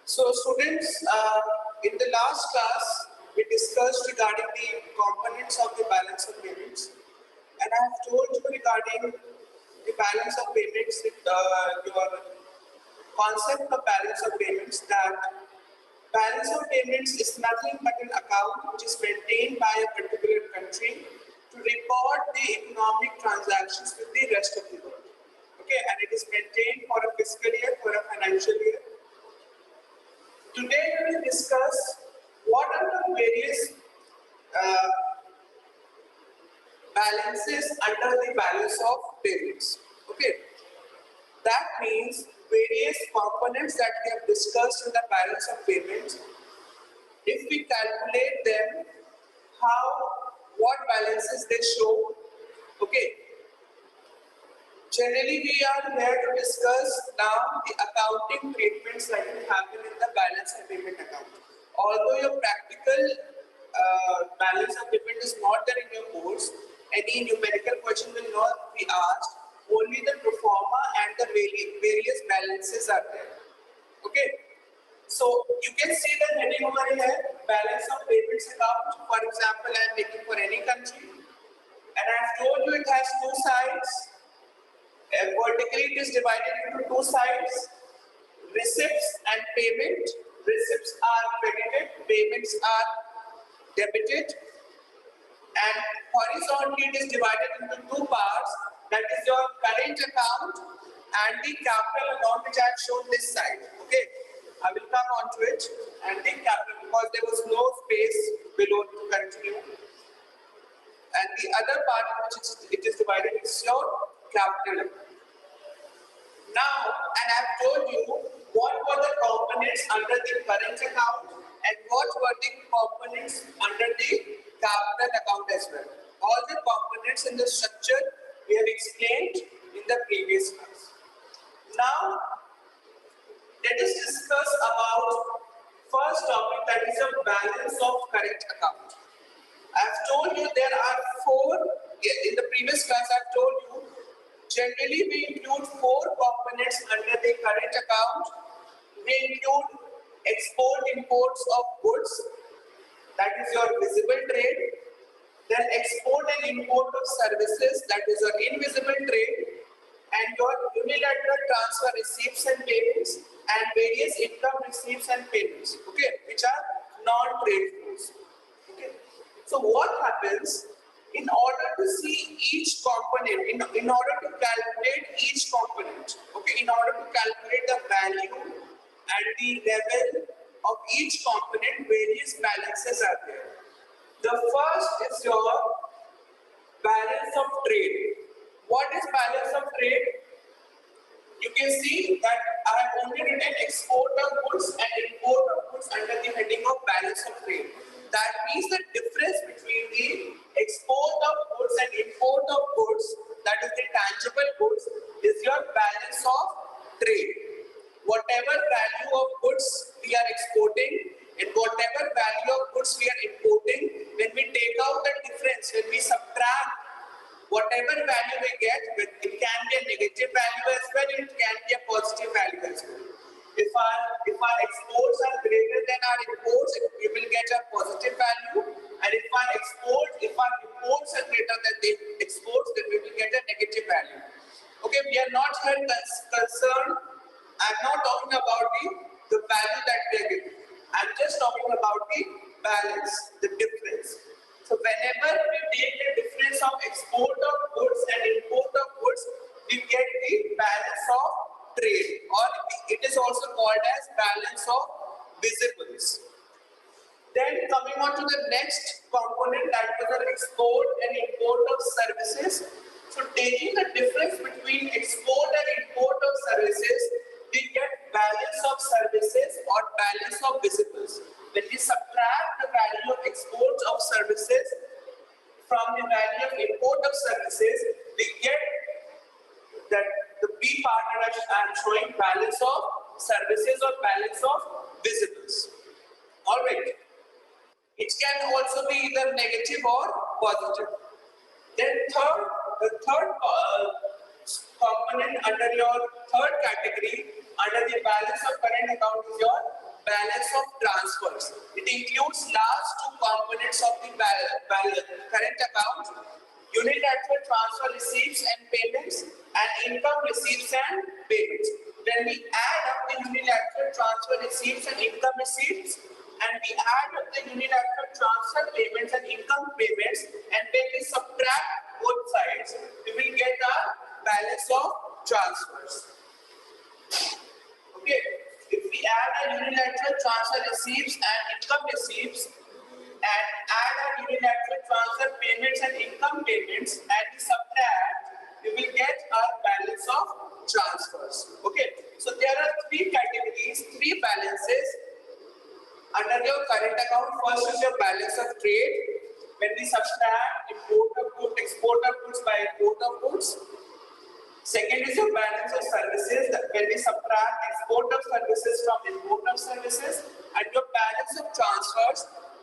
So students, in the last class, we discussed regarding the components of the balance of payments, and I have told you regarding the balance of payments, your concept of balance of payments, that balance of payments is nothing but an account which is maintained by a particular country to record the economic transactions with the rest of the world. Okay, and it is maintained for a fiscal year, for a financial year. Today we will discuss what are the various uh, balances under the balance of payments. Okay, that means various components that we have discussed in the balance of payments. If we calculate them, what balances they show. Okay, generally, we are here to discuss now the accounting treatments that will happen in the balance of payment account. Although your practical balance of payment is not there in your course, any numerical question will not be asked. Only the pro forma and the various balances are there. Okay. So you can see the heading over here, balance of payments account. For example, I am making for any country, and I have told you it has two sides. Vertically, it is divided into two sides, receipts and payment. Receipts are credited, payments are debited, and horizontally it is divided into two parts, that is your current account and the capital account, which I have shown this side. Okay, I will come on to it, and the capital, because there was no space below to continue, and the other part in which it is divided is your capital account. Now, and I have told you what were the components under the current account and what were the components under the capital account as well. All the components in the structure we have explained in the previous class. Now, let us discuss about first topic, that is a balance of current account. I have told you there are four, in the previous class I have told you, generally we include four components under the current account. We include export imports of goods, that is your visible trade, then export and import of services, that is your invisible trade, and your unilateral transfer receipts and payments, and various income receipts and payments, okay, which are non-trade flows. Okay. So what happens, in order to see each component, in order to calculate each component, okay, in order to calculate the value and the level of each component, various balances are there. The first is your balance of trade. What is balance of trade? You can see that I have only written export of goods and import of goods under the heading of balance of trade. That means the difference between the export of goods and import of goods, that is the tangible goods, is your balance of trade. Whatever value of goods we are exporting and whatever value of goods we are importing, when we take out the difference, when we subtract whatever value we get, it can be a negative value as well, it can be a positive value as well. If our exports are greater than our imports, we will get a positive value, and if our imports are greater than the exports, then we will get a negative value. Okay, we are not here concerned. I'm not talking about the value that we are giving. I'm just talking about the balance, the difference. So whenever we take the difference of export of goods and import of goods, we get the balance of trade, or it is also called as balance of visibles. Then coming on to the next component, that is the export and import of services. So taking the difference between export and import of services, we get balance of services or balance of visibles. When we subtract the value of exports of services from the value of import of services, we get that the B part that I am showing, balance of services or balance of visibles. Alright. It can also be either negative or positive. Then the third component under your third category, under the balance of current account, is your balance of transfers. It includes last two components of the current account: unilateral transfer receipts and payments, and income receipts and payments. When we add up the unilateral transfer receipts and income receipts, and we add up the unilateral transfer payments and income payments, and when we subtract both sides, we will get our balance of transfers. Okay, if we add our unilateral transfer receipts and income receipts, and add our unilateral transfer payments and income payments, and we subtract, we will get our balance of transfers. Okay, so there are three categories, three balances under your current account. First is your balance of trade, when we subtract export of goods by import of goods. Second is your balance of services, when we subtract export of services from import of services. And your balance of transfers,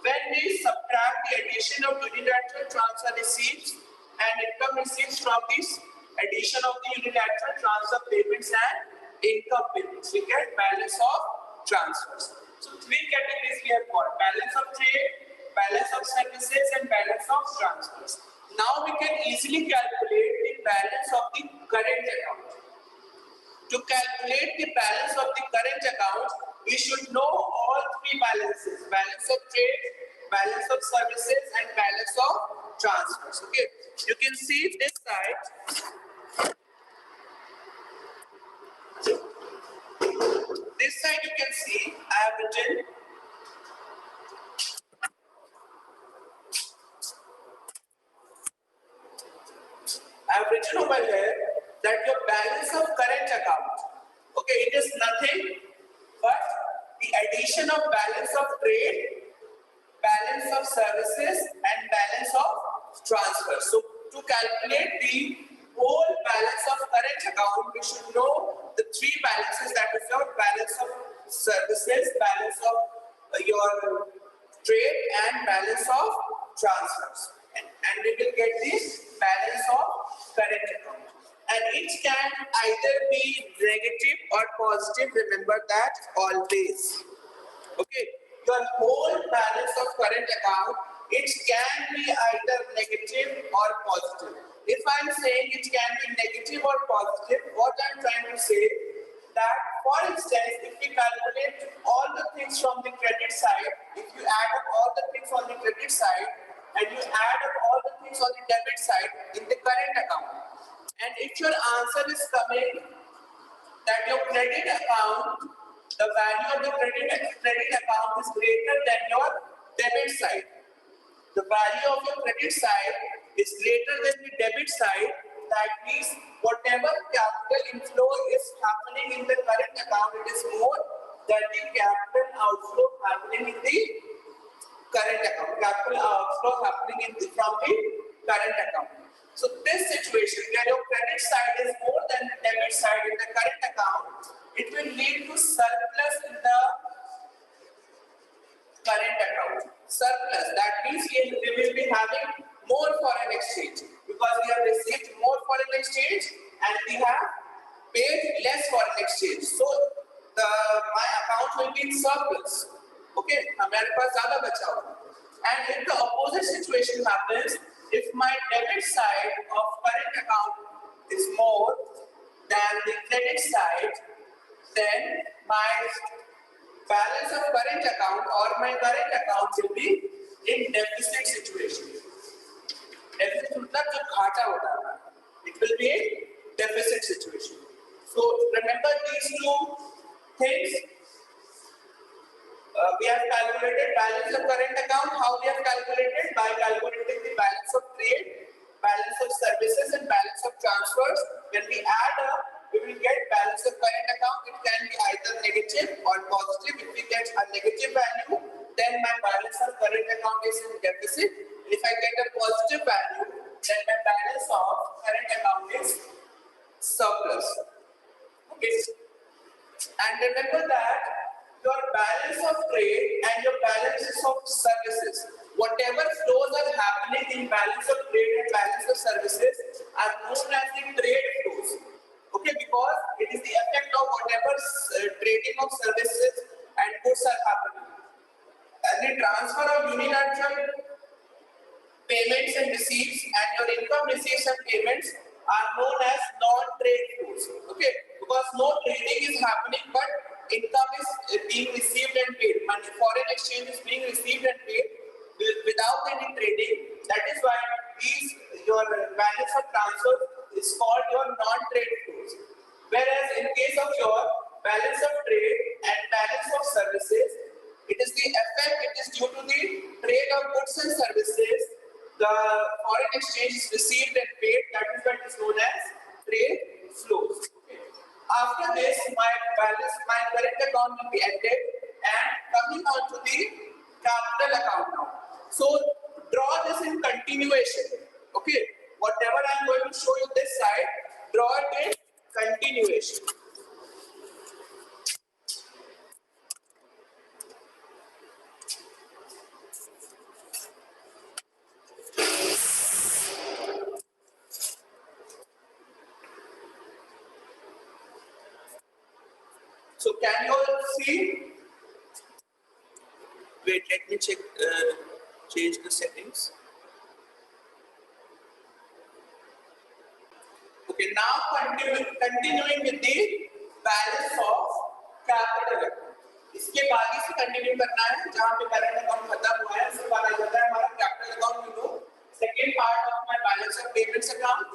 when we subtract the addition of unilateral transfer receipts and income receipts from this addition of the unilateral transfer payments and income payments. We get balance of transfers. So three categories we have got: balance of trade, balance of services, and balance of transfers. Now we can easily calculate the balance of the current account. To calculate the balance of the current account, we should know all three balances: balance of trade, balance of services, and balance of transfers. Okay, you can see this side. This side you can see I have written over here that your balance of current account, okay, it is nothing but the addition of balance of trade, balance of services, and balance of transfer. So to calculate the whole balance of current account, we should know the three balances, that is your balance of services, balance of your trade, and balance of transfers. And we will get this balance of current account. And it can either be negative or positive. Remember that always. Okay, your whole balance of current account, it can be either negative or positive. If I'm saying it can be negative or positive, what I'm trying to say that, for instance, if we calculate all the things from the credit side, if you add up all the things on the credit side and you add up all the things on the debit side in the current account, and if your answer is coming that your credit account, the value of the credit account is greater than your debit side, the value of your credit side is greater than the debit side, that means whatever capital inflow is happening in the current account, it is more than the capital outflow happening in the current account, capital outflow happening from the current account. So this situation where your credit side is more than the debit side in the current account, it will lead to surplus in the current account. Surplus, that means we will be having more foreign exchange because we have received more foreign exchange and we have paid less foreign exchange. So my account will be in surplus. Okay, हमारे पास ज़्यादा बचा हुआ. And if the opposite situation happens, if my debit side of current account is more than the credit side, then my balance of current account or my current account will be in deficit situation. Deficit मतलब जो घाटा होता है, it will be in deficit situation. So remember these two things. We have calculated balance of current account. How we have calculated? By calculating the balance of trade, balance of services, and balance of transfers. When we add up, we will get balance of current account. It can be either negative or positive. If we get a negative value, then my balance of current account is in deficit. If I get a positive value, then my balance of current account is surplus. Okay. And remember that your balance of trade and your balances of services, whatever flows are happening in balance of trade and balance of services are known as the trade flows. Okay, because it is the effect of whatever trading of services and goods are happening. And the transfer of unilateral payments and receipts and your income receipts and payments are known as non-trade flows. Okay, because no trading is happening, but income is being received and paid. Money, foreign exchange is being received and paid without any trading. That is why your balance of transfer is called your non-trade flows. Whereas in case of your balance of trade and balance of services, it is the effect, it is due to the trade of goods and services. The foreign exchange is received and paid. That is what is known as trade flows. Okay. After this, my current account will be ended, and coming on to the capital account now. So draw this in continuation. Okay, whatever I am going to show you this side, draw it in continuation. So can you all see? Wait, let me check, change the settings. Okay, now continuing with the balance of capital account. इसके बाद ही से continue करना है जहां पे current account खत्म हुआ है उसके बाद आ जाता है हमारा capital account. You know second part of my balance of payments account,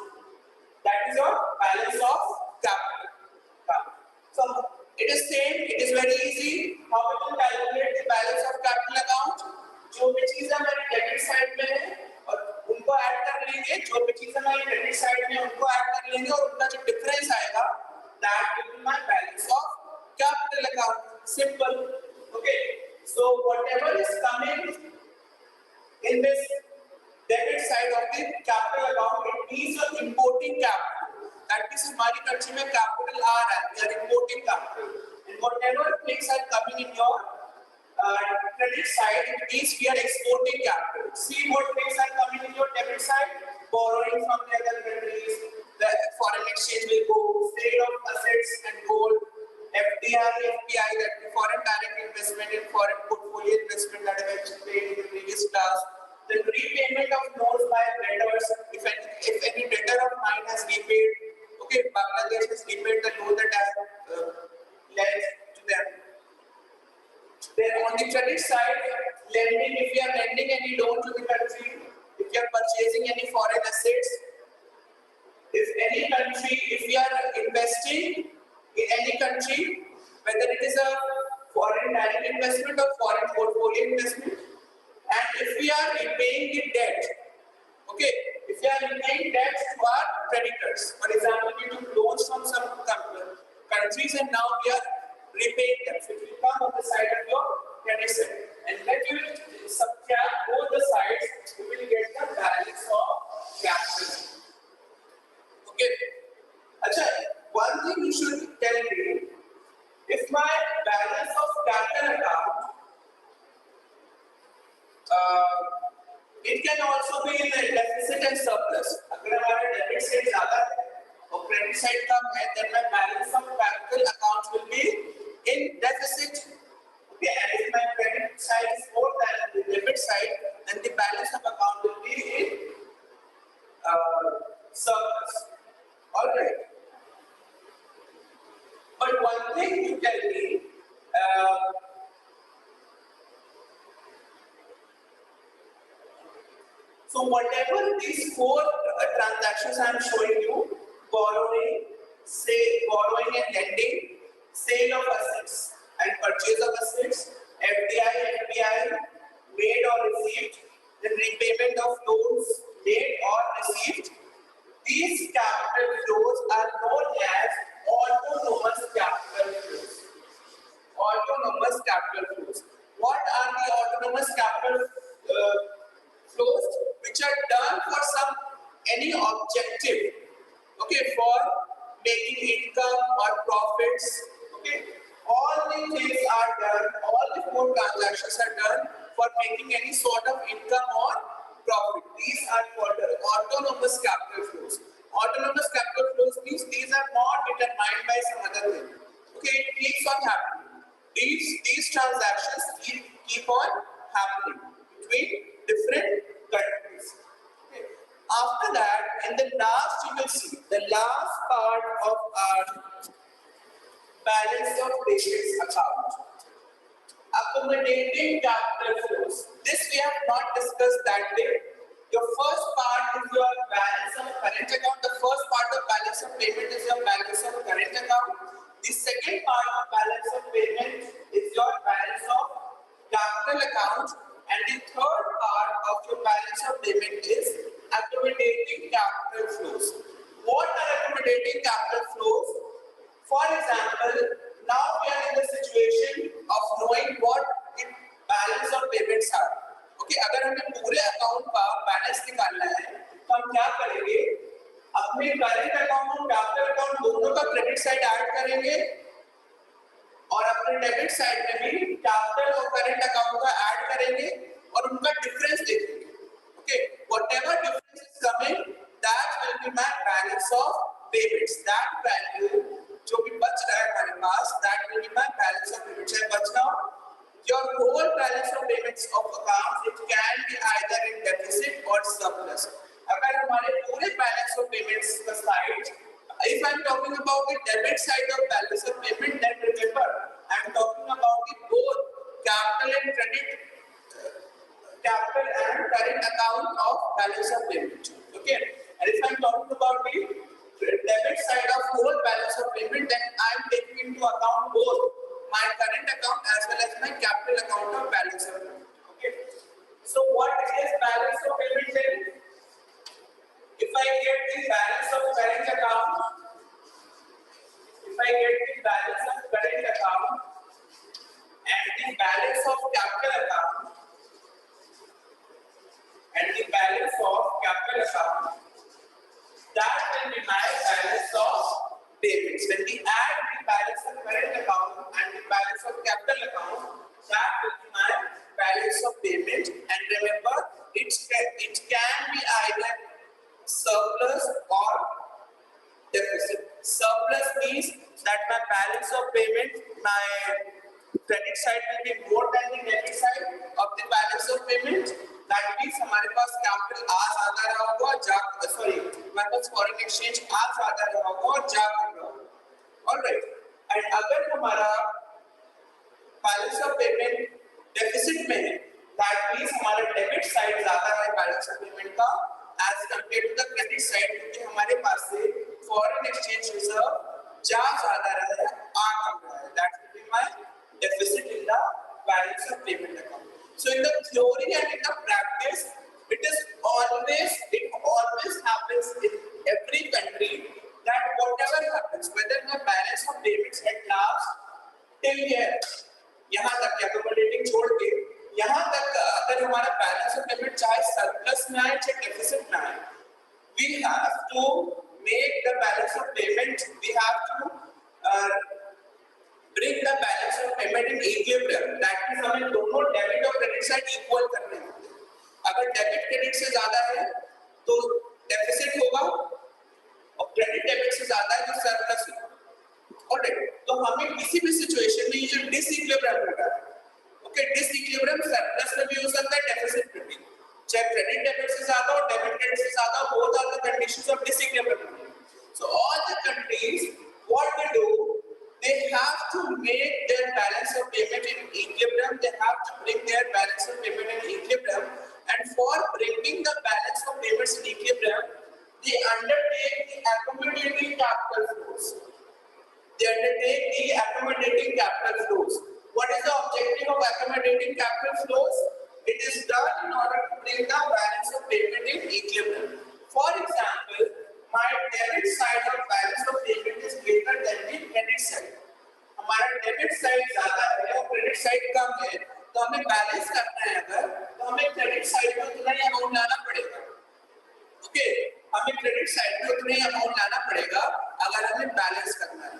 that is your balance of capital. So it is same, it is very easy. How we will calculate the balance of capital account? जो भी चीजें हमारी debit side में है और उनको add कर लेंगे, जो भी चीजें हमारी क्रेडिट साइड में उनको ऐड कर लेंगे और उनका जो डिफरेंस आएगा that will be my balance of capital account. Simple. Okay, so whatever is coming in this debit side of the capital account, it means you're importing capital. That means हमारी country में capital आ रहा है, we are importing capital. And whatever things are coming in your credit side, it means we are exporting capital. See what things are coming in your debit side: borrowing from the other countries, the foreign exchange will go, sale of assets and gold, FDI, FPI, that is foreign direct investment and foreign portfolio investment that I explained in the previous class. The repayment of loans by debtors, if any debtor of mine has repaid, okay, Bangladesh has repaid the loan that I lent to them. Then on the credit side, lending, if you are lending any loan to the country, if you are purchasing any foreign assets, if any country, if we are investing in any country, whether it is a foreign direct investment or foreign portfolio investment, and if we are repaying the debt, okay, if we are repaying debt to our creditors, for example, we took loans from some countries and now we are repaying them. So it will come on the side of your credit side, and then you will subtract both the sides, you will get the balance of capital. Okay. Achha, one thing you should tell me, if my balance of capital account, it can also be in a deficit and surplus. अगर हमारा debit side ज़्यादा है और credit side कम है, then my balance of capital account will be in deficit. Okay, and if my credit side is more than the debit side, then the balance of account will be in surplus. All right. But one thing you tell me, so whatever these four transactions I am showing you: borrowing, borrowing and lending, sale of assets and purchase of assets, FDI, FPI, made or received, then repayment of loans made or received. These capital flows are known as autonomous capital flows. Autonomous capital flows. What are the autonomous capital flows? Which are done for any objective, okay, for making income or profits, okay. All the things are done, all the four transactions are done for making any sort of income or profit. These are called autonomous capital flows. Autonomous capital flows means these are not determined by some other thing. Okay, it keeps on happening. These transactions keep on happening between different countries. Okay. After that, in the last, you will see the last part of our balance of payments account. Accommodating capital flows. This we have not discussed that day. Your first part is your balance of current account. The first part of balance of payment is your balance of current account. The second part of balance of payment is your balance of capital account. And the third part of your balance of payment is accommodating capital flows. What are accommodating capital flows? For example, now we are in the situation of knowing what the balance of payments are. Okay, अगर हमें पूरे account का balance निकालना है तो हम क्या करेंगे? अपने करंट अकाउंट और कैपिटल अकाउंट दोनों का क्रेडिट साइड ऐड करेंगे और अपने डेबिट साइड में भी कैपिटल और करंट अकाउंट का ऐड करेंगे और उनका डिफरेंस देखेंगे. Okay, whatever difference is coming, that will be my balance of payments. That value जो भी बच रहा है हमारे पास, that will be my balance of payments. चाहे बच ना हो, your whole balance of payments of accounts, it can be either in deficit or surplus. अगर हमारे पूरे balance of payments का side, if I am talking about the debit side of balance of payment, then remember I am talking about the both capital and credit, capital and current account of balance of payment. Okay, and if I am talking about the debit side of whole balance of payment, then I am taking into account both my current account as well as my capital account of balance of payment. Okay, so what is balance of payment then? If I get the balance of current account, if I get the balance of current account and the balance of capital account and the balance of capital account, that will be my balance of payments. When we add the balance of current account and the balance of capital account, that will be my balance of payment. And remember, it can be either surplus or deficit. Surplus means that my balance of payment, my credit side will be more than the debit side of the balance of payment. That means हमारे पास capital आ ज्यादा रहा होगा, हमारे पास foreign exchange आ ज्यादा रहा होगा और जा कम रहा होगा. ऑलराइट, एंड अगर हमारा बैलेंस ऑफ पेमेंट डेफिसिट में है, दैट मींस हमारा डेबिट साइड ज्यादा है बैलेंस ऑफ पेमेंट का as compare to the credit side, क्योंकि हमारे पास से फॉरेन एक्सचेंज रिजर्व जा ज्यादा रहा है, आ कम रहा है. That will be my deficit in the balance of payment account. So in the theory and in the practice, it always happens in every country that whatever happens, whether the balance of payments at last till here, यहाँ तक accommodating छोड़ के यहाँ तक अगर हमारा balance of payment चाहे surplus में आए चाहे deficit में आए, we have to make the balance of payment, we have to bring the balance of payment in equilibrium. That means हमें दोनों डेबिट और क्रेडिट साइड इक्वल करने होंगे. अगर डेबिट क्रेडिट से ज्यादा है तो डेफिसिट होगा और क्रेडिट डेबिट से ज्यादा है तो सरप्लस होगा. ऑलराइट, तो हमें किसी भी सिचुएशन में ये जो डिसइक्विलिब्रियम होगा, ओके, डिसइक्विलिब्रियम सरप्लस में भी हो सकता है, डेफिसिट में भी, चाहे क्रेडिट डेबिट से ज्यादा हो डेबिट क्रेडिट से ज्यादा हो, both are the conditions of disequilibrium. So all the countries, what they do, they have to make their balance of payment in equilibrium. They have to bring their balance of payment in equilibrium, and for bringing the balance of payments in equilibrium, they undertake the accommodating capital flows. They undertake the accommodating capital flows. What is the objective of accommodating capital flows? It is done in order to bring the balance of payment in equilibrium. For example, my debit side of balance of payment is greater than the credit side. हमारा debit side ज्यादा है और credit side कम है, तो हमें balance करना है अगर, तो हमें क्रेडिट साइड में उतना ही अमाउंट लाना पड़ेगा. ओके, हमें क्रेडिट साइड में उतना ही अमाउंट लाना पड़ेगा अगर हमें बैलेंस करना है.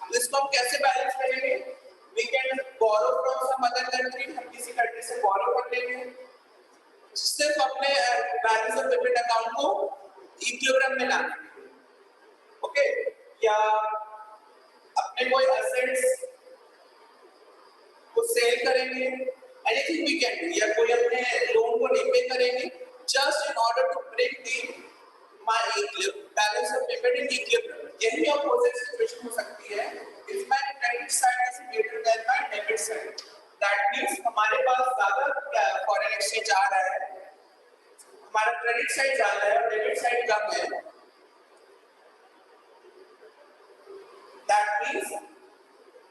तो इसको हम कैसे बैलेंस करेंगे? We can borrow from some other country. हम किसी कंट्री से borrow कर लेंगे, सिर्फ अपने बैलेंस ऑफ पेमेंट अकाउंट को इक्विलिब्रियम में लाने के लिए. ओके, या अपने कोई असेट्स वो सेल करेंगे, एनीथिंग वी कैन डू, या कोई अपने लोन को नहीं पे करेंगे, just in order to break the my balance of payment in equilibrium. यही अपोजिट सिचुएशन हो सकती है, if my credit side is greater than my debit side, that means हमारे पास ज्यादा फॉरेन एक्सचेंज आ रहा है, हमारा क्रेडिट साइड ज्यादा है और डेबिट साइड कम है, दैट मींस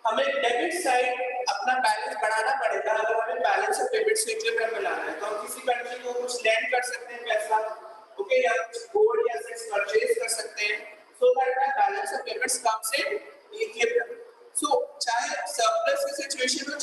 हमें डेबिट साइड अपना बैलेंस बढ़ाना पड़ेगा अगर हमें बैलेंस ऑफ पेमेंट से इक्विलिब्रियम में लाना है। तो हम किसी कंट्री को कुछ लैंड कर सकते हैं पैसा, ओके, या कुछ गोल्ड या एसेट्स परचेज कर सकते हैं, so that the balance of payments comes in equilibrium. So चाहे सरप्लस की सिचुएशन हो